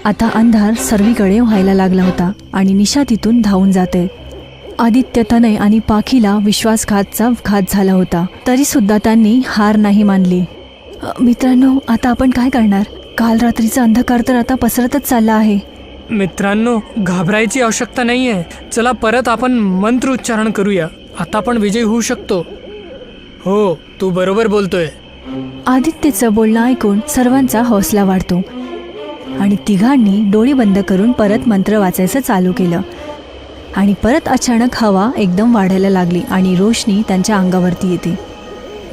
आता अंधार सर्वीकडे व्हायला लागला होता आणि निशा तिथून धावून जाते. आदित्य, तनय आणि पाखीला विश्वासघातचा घात झाला होता, तरी सुद्धा त्यांनी हार नाही मानली. मित्रांनो, आता आपण काय करणार? काल रात्रीचा अंधकार तर आता पसरतच चालला आहे. मित्रांनो, घाबरायची आवश्यकता नाहीये. चला परत आपण मंत्र उच्चारण करूया. आता आपण विजयी होऊ शकतो. हो, तू बरोबर बोलतोय. आदित्यचं बोलणं ऐकून सर्वांचा हौसला वाढतो आणि तिघांनी डोळे बंद करून परत मंत्र वाचायचं चालू केलं. आणि परत अचानक हवा एकदम वाढायला लागली आणि रोशनी त्यांच्या अंगावरती येते.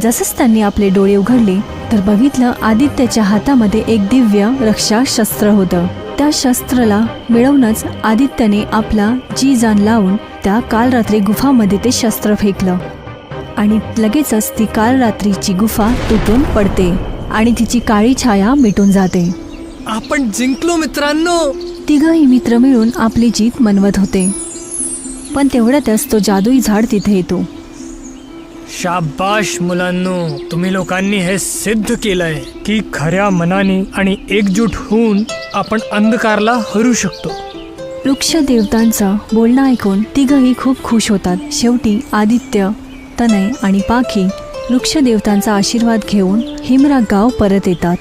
जसंच त्यांनी आपले डोळे उघडले तर बघितलं आदित्यच्या हातामध्ये एक दिव्य रक्षा शस्त्र होतं. त्या शस्त्राला मिळवूनच आदित्यने आपला जी जान लावून त्या काल रात्री गुफामध्ये ते शस्त्र फेकलं आणि लगेचच ती काल रात्रीची गुफा तुटून पडते आणि तिची काळी छाया मिटून जाते. आपण जिंकलो मित्रांनो. तिघही मित्र मिळून आपली जीत मनवत होते, पण तेवढ्यातच तो जादुई झाड तिथे येतो. शाबाश मुलांनो, तुम्ही लोकांनी हे सिद्ध केलंय की खऱ्या मनाने आणि एकजूट होऊन आपण अंधकारला हरू शकतो. वृक्ष देवतांचं बोलणं ऐकून तिघही खूप खुश होतात. शेवटी आदित्य, तनय आणि पाखी वृक्ष देवतांचा आशीर्वाद घेऊन हिमराग गाव परत येतात.